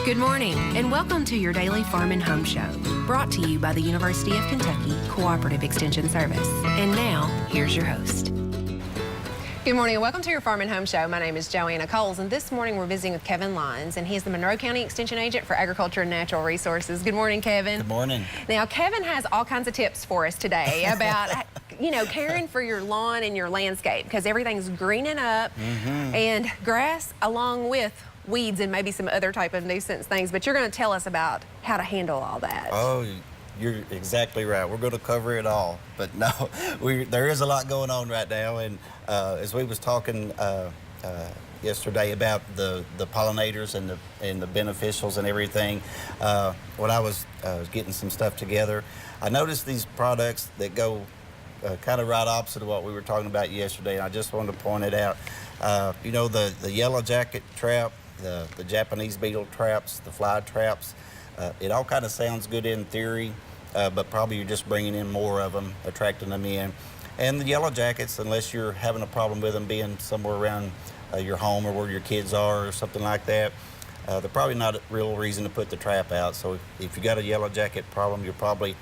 Good morning, and welcome to your daily Farm and Home Show, brought to you by the University of Kentucky Cooperative Extension Service. And now, here's your host. Good morning and welcome to your Farm and Home Show. My name is Joanna, and this morning we're visiting with Kevin Lyons, and he's the Monroe County Extension Agent for Agriculture and Natural Resources. Good morning, Kevin. Good morning. Now, Kevin has all kinds of tips for us today about, caring for your lawn and your landscape, because everything's greening up and grass along with weeds and maybe some other type of nuisance things, but you're going to tell us about how to handle all that. Oh, you're exactly right. We're going to cover it all, but no, there is a lot going on right now, and as we was talking yesterday about the pollinators and the beneficials and everything, when I was getting some stuff together, I noticed these products that go kind of right opposite of what we were talking about yesterday, and I just wanted to point it out. The yellow jacket trap, the Japanese beetle traps, the fly traps, it all kind of sounds good in theory, but probably you're just bringing in more of them, attracting them in. And the yellow jackets, unless you're having a problem with them being somewhere around your home or where your kids are or something like that, they're probably not a real reason to put the trap out. So if you got a yellow jacket problem, you're probably,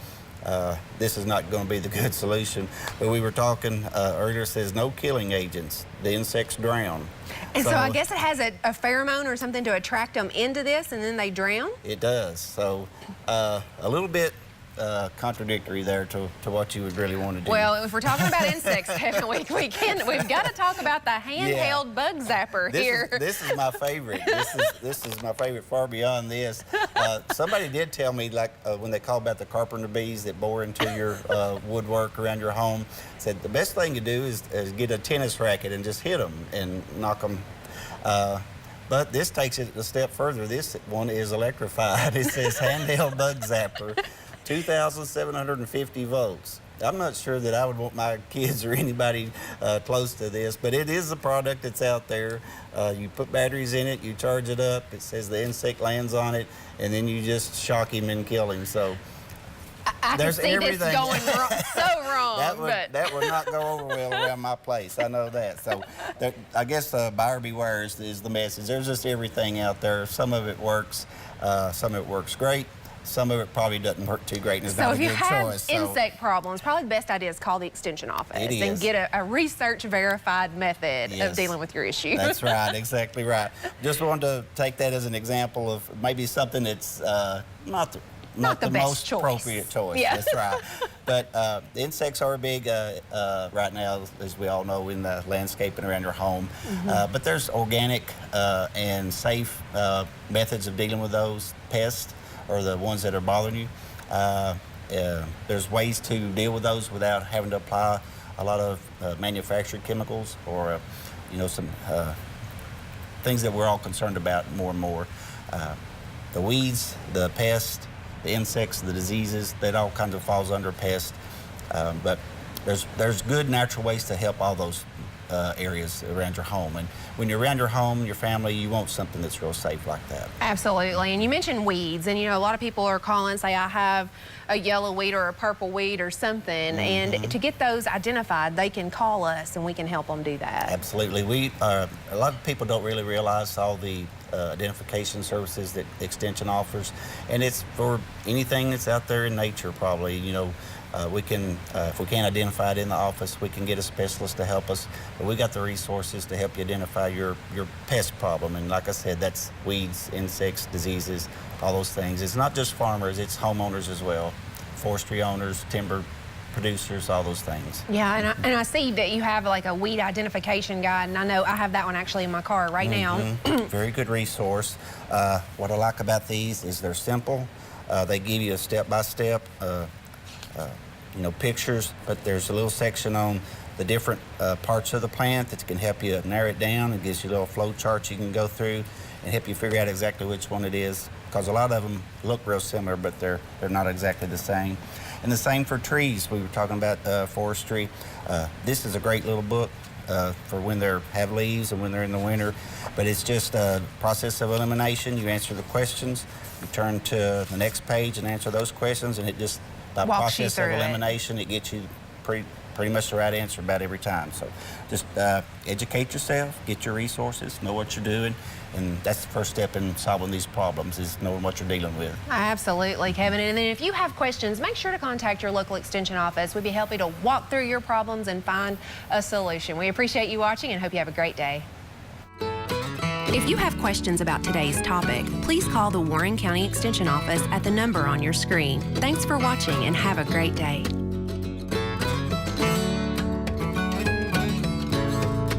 this is not going to be the good solution. But we were talking earlier, it says no killing agents. The insects drown. And so I guess it has a pheromone or something to attract them into this, and then they drown? It does. So a little bit contradictory there to what you would really want to do. Well, if we're talking about insects, Kevin, we've got to talk about the handheld bug zapper here. This is my favorite. This is my favorite far beyond this. Somebody did tell me, like when they call about the carpenter bees that bore into your woodwork around your home, said the best thing to do is get a tennis racket and just hit them and knock them. But this takes it a step further. This one is electrified. It says handheld bug zapper, 2,750 volts. I'm not sure that I would want my kids or anybody close to this, but it is a product that's out there. You put batteries in it, you charge it up, it says the insect lands on it, and then you just shock him and kill him. So I can see this going wrong, so wrong. That would not go over well around my place. I know that. So I guess buyer beware is the message. There's just everything out there. Some of it works. Some of it works great. Some of it probably doesn't work too great, and it's not a good choice. So if you have insect problems, probably the best idea is call the extension office and get a research-verified method of dealing with your issue. That's right, exactly right. Just wanted to take that as an example of maybe something that's not the most appropriate choice. Yeah. That's right. But the insects are big right now, as we all know, in the landscaping around your home. But there's organic and safe methods of dealing with those pests, or the ones that are bothering you. There's ways to deal with those without having to apply a lot of manufactured chemicals or some things that we're all concerned about more and more. The weeds, the pests, the insects, the diseases, that all kinds of falls under pest. But there's good natural ways to help all those areas around your home. And when you're around your home, your family, you want something that's real safe like that. Absolutely. And you mentioned weeds, and a lot of people are calling and say, I have a yellow weed or a purple weed or something. And to get those identified, they can call us and we can help them do that. Absolutely. A lot of people don't really realize all the identification services that Extension offers, and it's for anything that's out there in nature. Probably, we can, if we can't identify it in the office, we can get a specialist to help us. But we got the resources to help you identify your pest problem. And like I said, that's weeds, insects, diseases, all those things. It's not just farmers, it's homeowners as well, forestry owners, timber producers, all those things. Yeah, and I see that you have like a weed identification guide, and I know I have that one actually in my car right now. Very good resource. What I like about these is they're simple. They give you a step-by-step, pictures, but there's a little section on the different parts of the plant that can help you narrow it down. It gives you a little flow chart you can go through and help you figure out exactly which one it is, because a lot of them look real similar, but they're not exactly the same. And the same for trees. We were talking about forestry. This is a great little book for when they have leaves and when they're in the winter, but it's just a process of elimination. You answer the questions, you turn to the next page and answer those questions, and it just, by process of elimination, it gets you pretty pretty much the right answer about every time. So just educate yourself, get your resources, know what you're doing, and that's the first step in solving these problems, is knowing what you're dealing with. Absolutely, Kevin. And then if you have questions, make sure to contact your local extension office. We'd be happy to walk through your problems and find a solution. We appreciate you watching and hope you have a great day. If you have questions about today's topic, please call the Warren County Extension Office at the number on your screen. Thanks for watching and have a great day.